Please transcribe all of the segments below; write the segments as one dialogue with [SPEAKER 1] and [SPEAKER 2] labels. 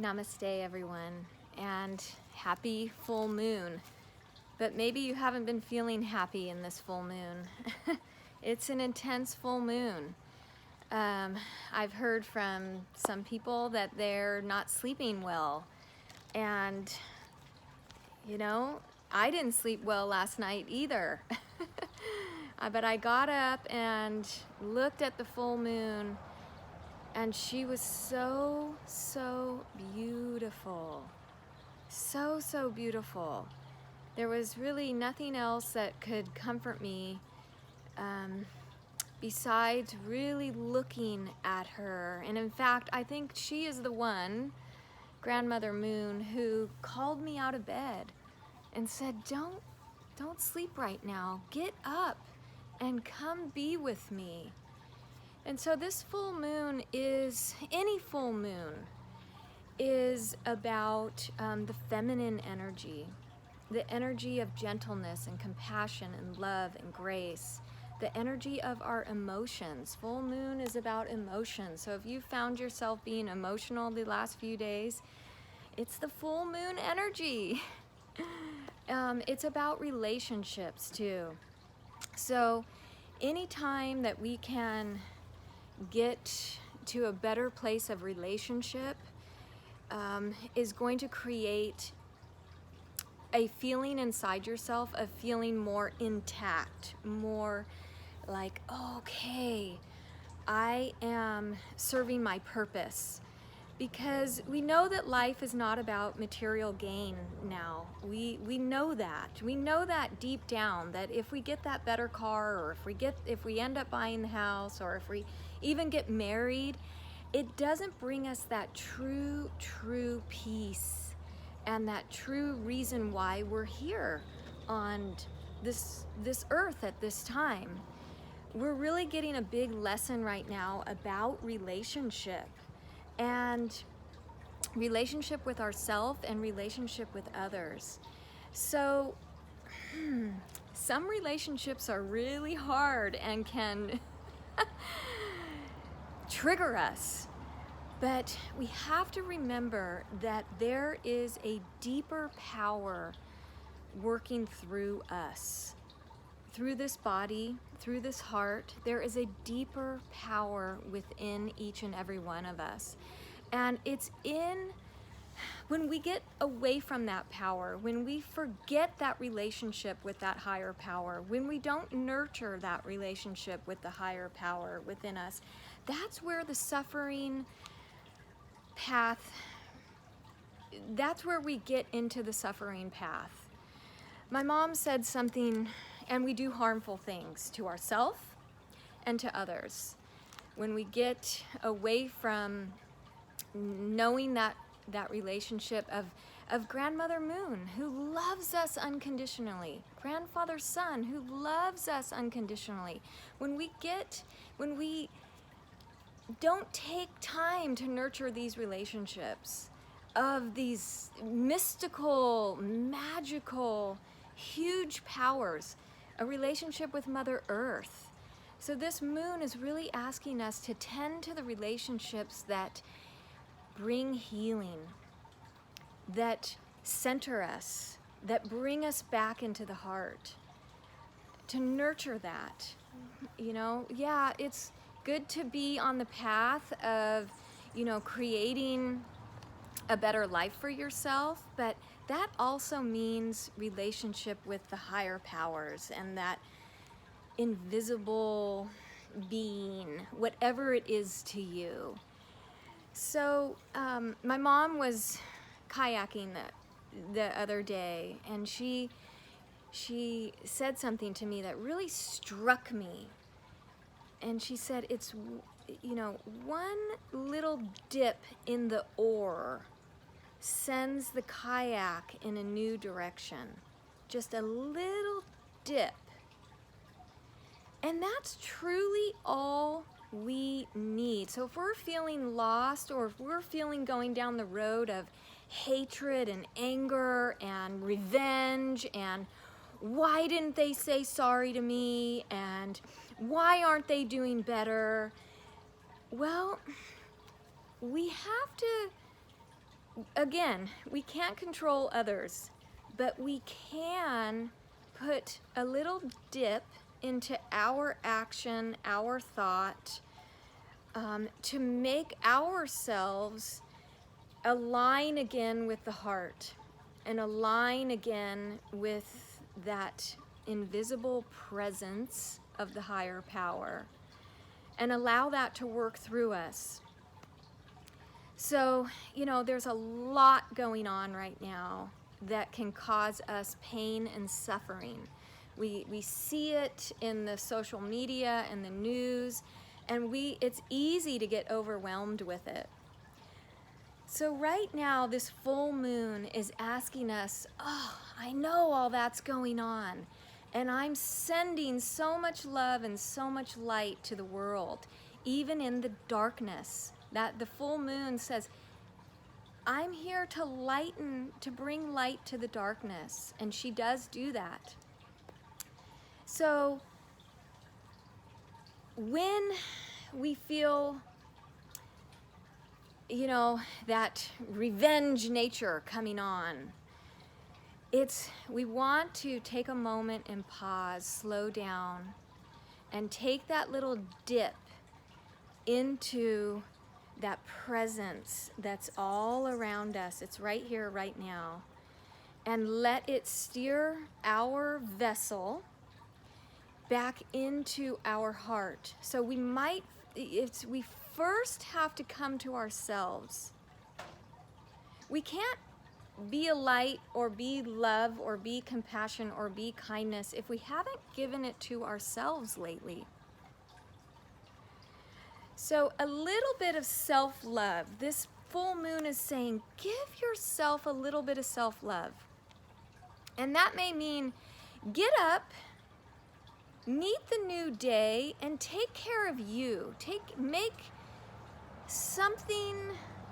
[SPEAKER 1] Namaste, everyone, and happy full moon. But maybe you haven't been feeling happy in this full moon. It's an intense full moon. I've heard from some people that they're not sleeping well. And, you know, I didn't sleep well last night either. But I got up and looked at the full moon, and she was so beautiful. So beautiful. There was really nothing else that could comfort me besides really looking at her. And in fact, I think she is the one, Grandmother Moon, who called me out of bed and said, don't sleep right now. Get up and come be with me. And so this full moon is, any full moon is about the feminine energy, the energy of gentleness and compassion and love and grace, the energy of our emotions. Full moon is about emotions. So if you found yourself being emotional the last few days, it's the full moon energy. It's about relationships too. So anytime that we can get to a better place of relationship is going to create a feeling inside yourself of feeling more intact, more like, oh, okay, I am serving my purpose. Because we know that life is not about material gain now. We know that. We know that deep down, that if we get that better car, or if we end up buying the house, or if we even get married, it doesn't bring us that true peace and that true reason why we're here on this earth at this time. We're really getting a big lesson right now about relationship. And relationship with ourselves and relationship with others. So some relationships are really hard and can trigger us. But we have to remember that there is a deeper power working through us. Through this body, through this heart, there is a deeper power within each and every one of us. And it's when we get away from that power, when we forget that relationship with that higher power, when we don't nurture that relationship with the higher power within us, that's where the suffering path, that's where we get into the suffering path. My mom said something, and we do harmful things to ourselves and to others. When we get away from knowing that relationship of Grandmother Moon, who loves us unconditionally, Grandfather Sun, who loves us unconditionally. When we don't take time to nurture these relationships of these mystical, magical, huge powers, a relationship with Mother Earth. So this moon is really asking us to tend to the relationships that bring healing, that center us, that bring us back into the heart, to nurture that. You know, yeah, it's good to be on the path of, you know, creating a better life for yourself, but that also means relationship with the higher powers and that invisible being, whatever it is to you. So my mom was kayaking the other day, and she said something to me that really struck me. And she said, it's, you know, one little dip in the oar sends the kayak in a new direction. Just a little dip. And that's truly all we need. So if we're feeling lost, or if we're feeling going down the road of hatred and anger and revenge, and why didn't they say sorry to me, and why aren't they doing better? Well, we have to again, we can't control others, but we can put a little dip into our action, our thought, to make ourselves align again with the heart and align again with that invisible presence of the higher power, and allow that to work through us. So, you know, there's a lot going on right now that can cause us pain and suffering. We see it in the social media and the news, and it's easy to get overwhelmed with it. So right now, this full moon is asking us, oh, I know all that's going on, and I'm sending so much love and so much light to the world, even in the darkness. That the full moon says, I'm here to lighten, to bring light to the darkness, and she does do that. So when we feel, you know, that revenge nature coming on, we want to take a moment and pause, slow down, and take that little dip into that presence that's all around us. It's right here, right now. And let it steer our vessel back into our heart. So we first have to come to ourselves. We can't be a light or be love or be compassion or be kindness if we haven't given it to ourselves lately. So a little bit of self-love. This full moon is saying, give yourself a little bit of self-love. And that may mean get up, meet the new day, and take care of you. Make something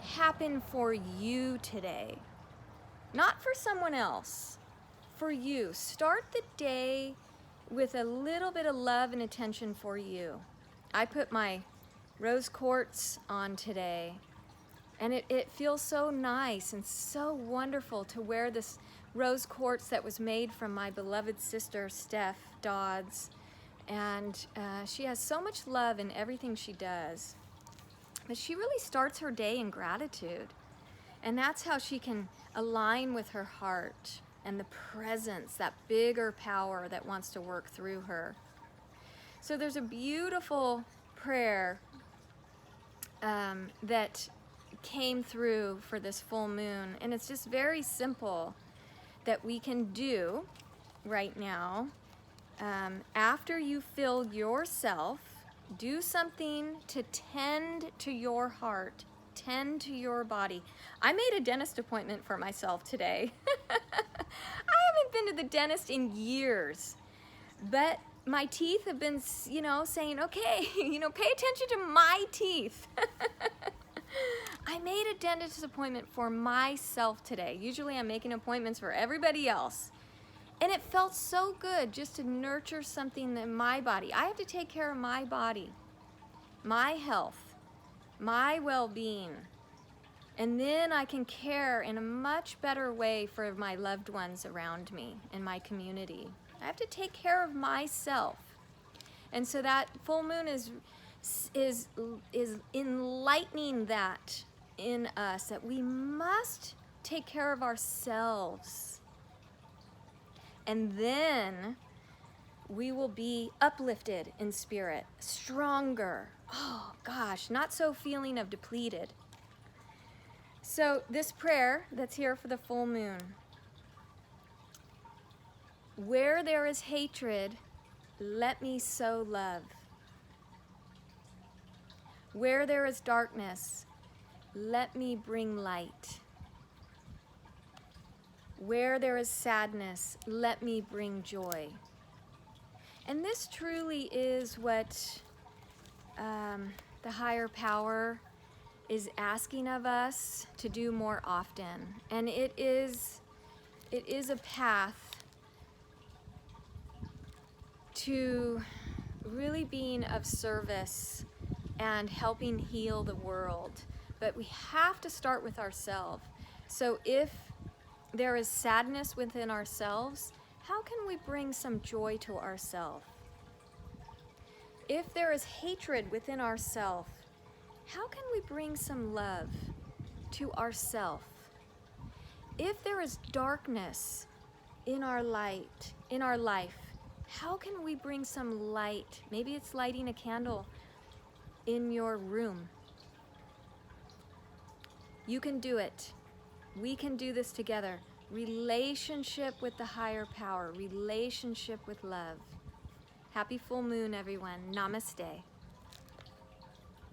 [SPEAKER 1] happen for you today. Not for someone else, for you. Start the day with a little bit of love and attention for you. I put my rose quartz on today, and it feels so nice and so wonderful to wear this rose quartz that was made from my beloved sister Steph Dodds, and she has so much love in everything she does, but she really starts her day in gratitude, and that's how she can align with her heart and the presence, that bigger power that wants to work through her. So there's a beautiful prayer that came through for this full moon, and it's just very simple that we can do right now. After you fill yourself, do something to tend to your heart, tend to your body. I made a dentist appointment for myself today. I haven't been to the dentist in years, but my teeth have been, you know, saying, okay, you know, pay attention to my teeth. I made a dentist appointment for myself today. Usually I'm making appointments for everybody else. And it felt so good just to nurture something in my body. I have to take care of my body, my health, my well-being. And then I can care in a much better way for my loved ones around me in my community. I have to take care of myself. And so that full moon is enlightening that in us, that we must take care of ourselves. And then we will be uplifted in spirit, stronger. Oh gosh, not so feeling of depleted. So this prayer that's here for the full moon. Where there is hatred, let me sow love. Where there is darkness, let me bring light. Where there is sadness, let me bring joy. And this truly is what the higher power is asking of us to do more often. And it is a path to really being of service and helping heal the world. But we have to start with ourselves. So if there is sadness within ourselves, how can we bring some joy to ourselves? If there is hatred within ourselves, how can we bring some love to ourselves? If there is darkness in our life, how can we bring some light? Maybe it's lighting a candle in your room. You can do it. We can do this together. Relationship with the higher power, relationship with love. Happy full moon, everyone. Namaste.